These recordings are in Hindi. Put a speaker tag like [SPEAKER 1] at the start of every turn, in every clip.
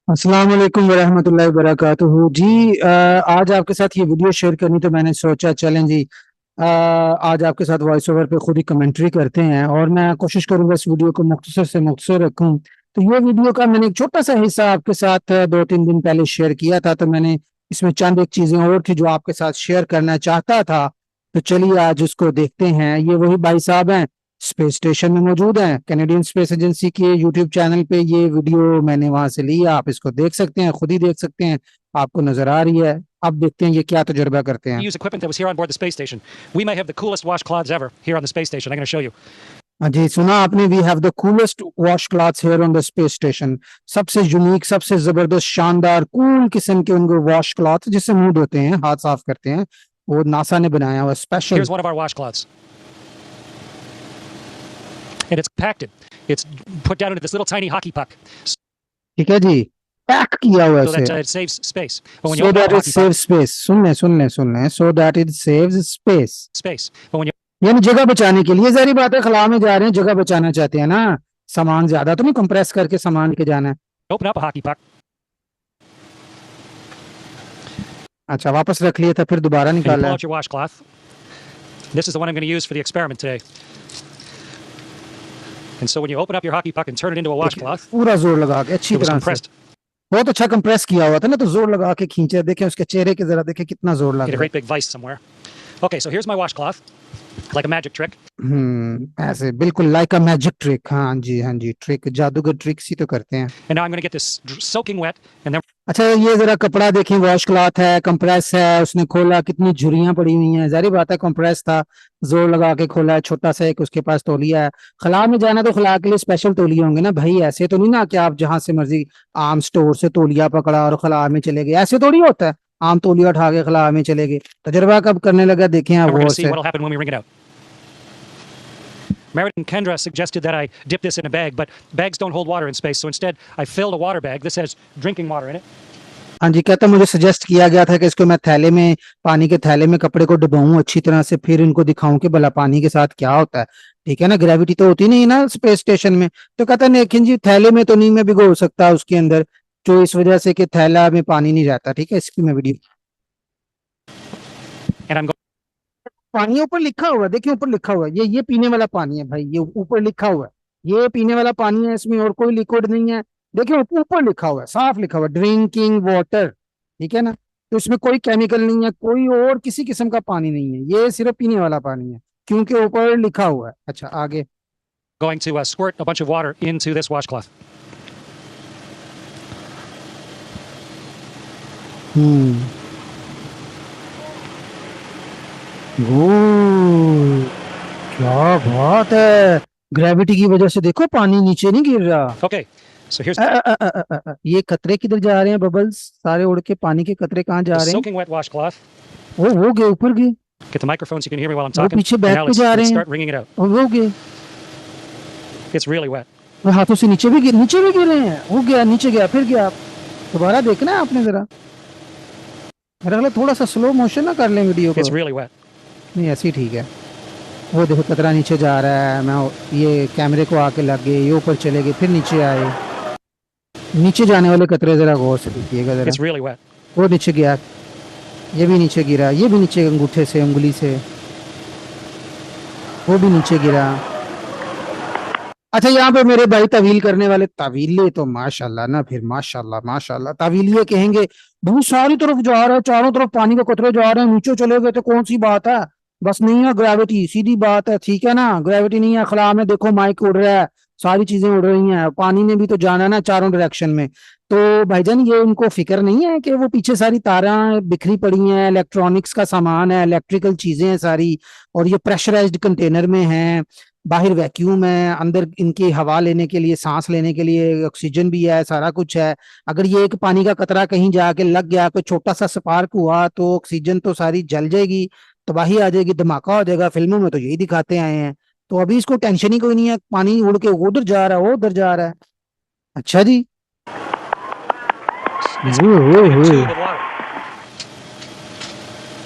[SPEAKER 1] अस्सलाम वालेकुम वरहमतुल्लाहि वबरकातुहू जी। आज आपके साथ ये वीडियो शेयर करनी तो मैंने सोचा चलें जी। आज आपके साथ वॉइस ओवर पे खुद ही कमेंट्री करते हैं और मैं कोशिश करूंगा इस वीडियो को मुख्तसर से मुख्तसर रखूं। तो ये वीडियो का मैंने एक छोटा सा हिस्सा आपके साथ 2-3 दिन पहले शेयर किया था, तो मैंने इसमें चंद एक चीजें और थी जो आपके साथ शेयर करना चाहता था। तो चलिए आज उसको देखते हैं। ये वही भाई साहब हैं, स्पेस स्टेशन में मौजूद हैं, कैनेडियन स्पेस एजेंसी के यूट्यूब चैनल पे ये वीडियो मैंने वहां से ली है। आप इसको देख सकते हैं, खुद ही देख सकते हैं, आपको नजर आ रही है। अब देखते हैं ये क्या तजुर्बा करते हैं।
[SPEAKER 2] Use equipment that was here on board the space station. We may have the coolest washcloths ever here on the space station. I'm going to show you.
[SPEAKER 1] हाँ जी, सुना आपने, we have the coolest wash cloths here on the space station. सबसे यूनिक, सबसे जबरदस्त, शानदार, कूल किस्म के उनके वॉश क्लॉथ जिससे मुंह धोते हैं, हाथ साफ करते हैं, वो नासा ने बनाया हुआ special.
[SPEAKER 2] Here's one of our washcloths. And it's compacted. It's put down into this little tiny hockey puck
[SPEAKER 1] ठीक है जी, पैक किया हुआ
[SPEAKER 2] so
[SPEAKER 1] है
[SPEAKER 2] that it saves space. But when you
[SPEAKER 1] so
[SPEAKER 2] open up
[SPEAKER 1] that
[SPEAKER 2] a
[SPEAKER 1] it
[SPEAKER 2] hockey
[SPEAKER 1] save
[SPEAKER 2] puck,
[SPEAKER 1] space. सुन लें, so that it saves space,
[SPEAKER 2] space. But when you
[SPEAKER 1] यानी जगह बचाने के लिए। जारी बात है, खला में जा रहे हैं, जगह बचाना चाहते हैं ना, सामान ज्यादा तो नहीं कंप्रेस करके सामान के जाना है।
[SPEAKER 2] open up a hockey puck
[SPEAKER 1] अच्छा, वापस रख लिया था फिर दोबारा
[SPEAKER 2] and you
[SPEAKER 1] निकाला
[SPEAKER 2] pull
[SPEAKER 1] है।
[SPEAKER 2] out your washcloth, this is the one I'm going to use for the experiment today. And so when you open up your hockey puck and turn it into a washcloth,
[SPEAKER 1] पूरा जोर लगा के अच्छी
[SPEAKER 2] it was
[SPEAKER 1] तरह से,
[SPEAKER 2] compressed.
[SPEAKER 1] बहुत अच्छा कंप्रेस किया हुआ था ना, तो जोर लगा के खींचे। देखें उसके चेहरे के, जरा देखें कितना जोर लग
[SPEAKER 2] Get a
[SPEAKER 1] रहा
[SPEAKER 2] great big vise somewhere. Okay, so here's my washcloth, like a magic trick.
[SPEAKER 1] है। ऐसे बिल्कुल लाइक अ मैजिक ट्रिक। हाँ जी, हाँ जी, ट्रिक, जादूगर ट्रिक सी तो करते हैं।
[SPEAKER 2] And now I'm going to get this soaking wet, and then
[SPEAKER 1] अच्छा, ये जरा कपड़ा देखें, वॉश क्लॉथ है, कंप्रेस है, उसने खोला, कितनी झुर्रियां पड़ी हुई हैं। जारी बात है कंप्रेस था, जोर लगा के खोला है। छोटा सा एक उसके पास तौलिया है। खला में जाना तो खला के लिए स्पेशल तौलिया होंगे ना भाई, ऐसे तो नहीं ना कि आप जहां से मर्जी आम स्टोर से तौलिया पकड़ा और खला में चले गए, ऐसे थोड़ी होता है। आम तौलिया उठा के खला में चले गए। तजर्बा कब करने लगा देखें आप
[SPEAKER 2] we're going
[SPEAKER 1] Gaur
[SPEAKER 2] to see
[SPEAKER 1] से।
[SPEAKER 2] what will happen when we wring it out. Merritt and Kendra suggested that I dip this in a bag, but bags don't hold water in space, so instead I filled a water bag. This has drinking water in it.
[SPEAKER 1] हाँ जी, कहता मुझे सजेस्ट किया गया था कि इसको मैं थैले में, पानी के थैले में कपड़े को डुबाऊं अच्छी तरह से, फिर इनको दिखाऊं कि भला पानी के साथ क्या होता है। ठीक है ना, ग्रेविटी तो होती नहीं ना स्पेस स्टेशन में। तो कहता लेकिन जी थैले में तो नहीं मैं भिगो सकता उसके अंदर, जो इस वजह से कि थैला में पानी नहीं रहता। ठीक है, इसकी मैं वीडियो,
[SPEAKER 2] And I'm going
[SPEAKER 1] पानी ऊपर लिखा हुआ है, देखिए ऊपर लिखा हुआ है, ये पीने वाला पानी है भाई, ये ऊपर लिखा हुआ है, ये पीने वाला पानी है, इसमें और कोई लिक्विड नहीं है। देखिए ऊपर लिखा हुआ है, साफ लिखा हुआ है, ड्रिंकिंग वाटर। ठीक है ना, तो इसमें कोई केमिकल नहीं है, कोई और किसी किस्म का पानी नहीं है, ये सिर्फ पीने वाला पानी है, क्योंकि ऊपर लिखा हुआ है। अच्छा आगे।
[SPEAKER 2] to squirt a bunch of water into this washcloth.
[SPEAKER 1] हम्म, ओ, क्या बात है, ग्रेविटी की वजह से देखो पानी नीचे नहीं गिर रहा।
[SPEAKER 2] Okay, so here's
[SPEAKER 1] ये कतरे किधर जा रहे हैं, बबल्स सारे उड़ के, पानी के कतरे कहाँ जा
[SPEAKER 2] the
[SPEAKER 1] रहे हैं?
[SPEAKER 2] soaking wet washcloth.
[SPEAKER 1] वो गए ऊपर गए,
[SPEAKER 2] Get the microphone so you can hear me while I'm
[SPEAKER 1] वो
[SPEAKER 2] talking.
[SPEAKER 1] पीछे
[SPEAKER 2] And
[SPEAKER 1] बैक
[SPEAKER 2] now
[SPEAKER 1] पे जा रहे
[SPEAKER 2] let's
[SPEAKER 1] हैं,
[SPEAKER 2] start wringing it out.
[SPEAKER 1] और वो गए,
[SPEAKER 2] It's really wet.
[SPEAKER 1] वो हाथों से नीचे भी गिर रहे हैं। वो गया नीचे, गया फिर गया। दोबारा देखना है आपने जरा, मेरा ख्याल है थोड़ा सा स्लो मोशन ना कर लें वीडियो
[SPEAKER 2] It's
[SPEAKER 1] को।
[SPEAKER 2] really wet.
[SPEAKER 1] नहीं ऐसे ही ठीक है। वो देखो कतरा नीचे जा रहा है, मैं ये कैमरे को आके लग गए, ये ऊपर चले गए, फिर नीचे आए। नीचे जाने वाले कतरे जरा गौर से देखिएगा जरा।
[SPEAKER 2] It's really wet.
[SPEAKER 1] वो नीचे गया, ये भी नीचे गिरा, ये भी नीचे अंगूठे से, उंगली से, वो भी नीचे गिरा। अच्छा, यहाँ पे मेरे भाई तवील करने वाले, तवीले तो माशाल्लाह ना, फिर माशाल्लाह माशाल्लाह तवीलिए कहेंगे। बहुत सारी तरफ जा रहा है, चारों तरफ पानी के कतरे जा रहे हैं, नीचे चले गए तो कौन सी बात है, बस नहीं है ग्रेविटी, सीधी बात है। ठीक है ना, ग्रेविटी नहीं है। खला में देखो माइक उड़ रहा है, सारी चीजें उड़ रही हैं, पानी ने भी तो जाना ना चारों डायरेक्शन में। तो भाईजान ये उनको फिक्र नहीं है कि वो पीछे सारी तारें बिखरी पड़ी हैं, इलेक्ट्रॉनिक्स का सामान है, इलेक्ट्रिकल चीजें हैं सारी, और ये प्रेशराइज्ड कंटेनर में है, बाहर वैक्यूम है, अंदर इनकी हवा लेने के लिए, सांस लेने के लिए ऑक्सीजन भी है, सारा कुछ है। अगर ये एक पानी का कतरा कहीं जाके लग गया, कोई छोटा सा स्पार्क हुआ, तो ऑक्सीजन तो सारी जल जाएगी, तबाही आ जाएगी, धमाका हो जाएगा। फिल्मों में तो यही दिखाते आए हैं। तो अभी इसको टेंशन ही कोई नहीं है, पानी उड़ के उधर जा रहा है, वो उधर जा रहा है। अच्छा जी,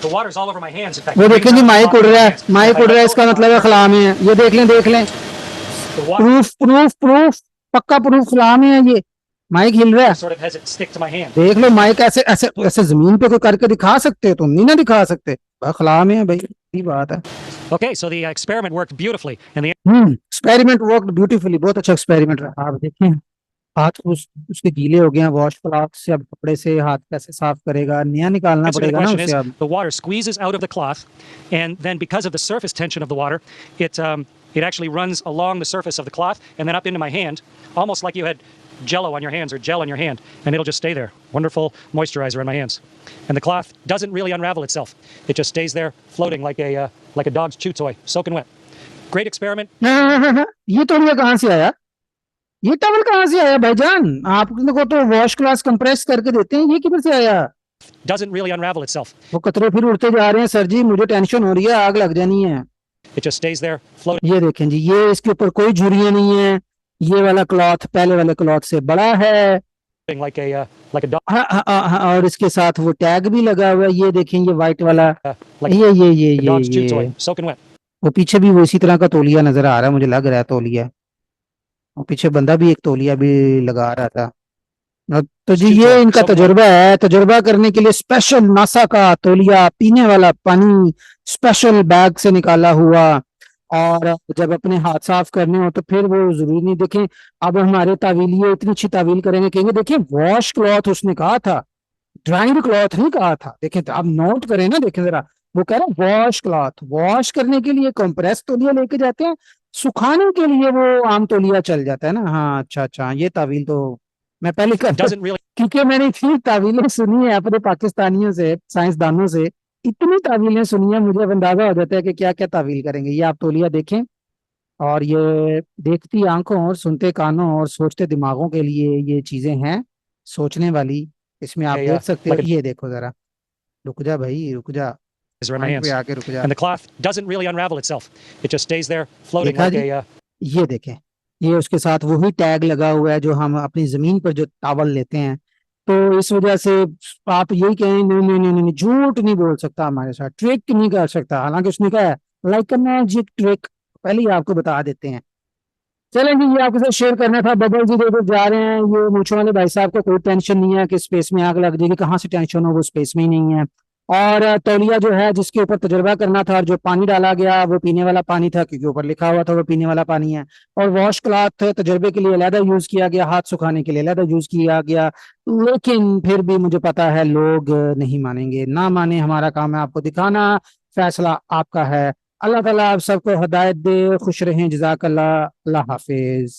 [SPEAKER 2] The water's all over my hands. In fact,
[SPEAKER 1] वो देखें जी माइक उड़ रहा है, माइक उड़ रहा है, इसका मतलब है खला में है। ये देख लें
[SPEAKER 2] The water
[SPEAKER 1] proof proof proof, पक्का प्रूफ खला में है ये। माइक हिल रहा है,
[SPEAKER 2] sort of has it stick to my hand.
[SPEAKER 1] देख लो माइक ऐसे ऐसे ऐसे जमीन पे कोई करके दिखा सकते हो, तुम नहीं ना दिखा सकते, अखला में है भाई, ये बात है।
[SPEAKER 2] Okay, so the experiment worked beautifully, and the
[SPEAKER 1] experiment worked beautifully, बहुत अच्छा एक्सपेरिमेंट रहा। आप देखें हाथ उसके गीले हो गए हैं वॉश क्लॉथ से, अब कपड़े से हाथ कैसे साफ करेगा, नया निकालना
[SPEAKER 2] answer to the
[SPEAKER 1] पड़ेगा ना
[SPEAKER 2] question
[SPEAKER 1] उसे
[SPEAKER 2] is
[SPEAKER 1] अब।
[SPEAKER 2] the water squeezes out of the cloth, and then because of the surface tension of the water, it actually runs along the surface of the cloth and then up into my hand, almost like you had jello on your hands or gel on your hand, and it'll just stay there. Wonderful moisturizer on my hands, and the cloth doesn't really unravel itself; it just stays there floating like a dog's chew toy, soaking wet. Great experiment.
[SPEAKER 1] ये तौलिया कहाँ से आया, ये टवल कहाँ से आया भाईजान, आपने को तो वॉश क्लॉथ कंप्रेस करके देते हैं, ये किधर से आया।
[SPEAKER 2] Doesn't really unravel itself;
[SPEAKER 1] वो कतरे फिर उड़ते जा रहे हैं सर जी, मुझे टेंशन हो रही है, आग लग जानी है।
[SPEAKER 2] it just stays there floating.
[SPEAKER 1] ये देखें जी, ये इसके ऊपर कोई झुर्रियां नहीं है, ये वाला क्लॉथ पहले वाले क्लॉथ से बड़ा है।
[SPEAKER 2] Like a dog,
[SPEAKER 1] हाँ, हाँ, हाँ, हाँ, और इसके साथ वो टैग भी लगा हुआ है, ये देखें ये व्हाइट वाला,
[SPEAKER 2] like
[SPEAKER 1] ये
[SPEAKER 2] a dog's chew
[SPEAKER 1] ये
[SPEAKER 2] toy, soaking wet.
[SPEAKER 1] वो पीछे भी वो इसी तरह का तौलिया नजर आ रहा है, मुझे लग रहा है तौलिया, और पीछे बंदा भी एक तौलिया भी लगा रहा था। तो जी ये इनका तजुर्बा है, तजुर्बा करने के लिए स्पेशल नासा का तौलिया, पीने वाला पानी स्पेशल बैग से निकाला हुआ, और जब अपने हाथ साफ करने हो तो फिर वो जरूरी नहीं। देखें अब हमारे तावीलिये इतनी अच्छी तावील करेंगे, कहेंगे देखें वॉश क्लॉथ उसने कहा था, ड्राइंग क्लॉथ नहीं कहा था। देखें तो आप नोट करें ना, देखें जरा, वो कह रहे हैं वॉश क्लॉथ, वॉश करने के लिए कंप्रेस तौलिया लेके जाते हैं, सुखाने के लिए वो आम तौलिया चल जाता है ना। हाँ अच्छा अच्छा, ये तावील तो मैं पहले
[SPEAKER 2] Doesn't really
[SPEAKER 1] क्योंकि मैंने इतनी तावीलें सुनी है अपने पाकिस्तानियों से, साइंसदानों से, इतनी तावीलें सुनी है, मुझे अब अंदाजा हो जाता है कि क्या क्या तावील करेंगे। ये आप तौलिया देखें, और ये देखती आंखों और सुनते कानों और सोचते दिमागों के लिए ये चीजें हैं सोचने वाली। इसमें आप
[SPEAKER 2] Yeah,
[SPEAKER 1] देख सकते हो,
[SPEAKER 2] like
[SPEAKER 1] ये देखो जरा, रुक जा भाई रुक जा,
[SPEAKER 2] is around my
[SPEAKER 1] पॉइंट पे
[SPEAKER 2] hands.
[SPEAKER 1] आके रुक जा।
[SPEAKER 2] And the cloth doesn't really unravel itself; it just stays there floating
[SPEAKER 1] देखा
[SPEAKER 2] like
[SPEAKER 1] जी,
[SPEAKER 2] a
[SPEAKER 1] ये देखें, ये उसके साथ वही टैग लगा हुआ है जो हम अपनी जमीन पर जो टावल लेते हैं। तो इस वजह से आप यही कहें, नहीं नहीं नहीं नहीं, झूठ नहीं बोल सकता हमारे साथ, ट्रिक नहीं कर सकता, हालांकि उसने कहा है लाइक अ मैजिक ट्रिक, पहले ही आपको बता देते हैं। चलें जी, ये आपके साथ शेयर करना था। बबल जी देखो जा रहे हैं, ये मूंछों वाले भाई साहब को कोई टेंशन नहीं है कि स्पेस में आग लग जाएगी, कहाँ से टेंशन हो, वो स्पेस में ही नहीं है। और तौलिया जो है जिसके ऊपर तजुर्बा करना था और जो पानी डाला गया वो पीने वाला पानी था, क्योंकि ऊपर लिखा हुआ था वो पीने वाला पानी है। और वॉश क्लॉथ तजुर्बे के लिए अलहदा यूज किया गया, हाथ सुखाने के लिए अलहदा यूज किया गया। लेकिन फिर भी मुझे पता है लोग नहीं मानेंगे, ना माने हमारा काम है आपको दिखाना, फैसला आपका है। अल्लाह ताला आप सबको हदायत दे, खुश रहें, जज़ाकल्लाह, अल्लाह हाफिज।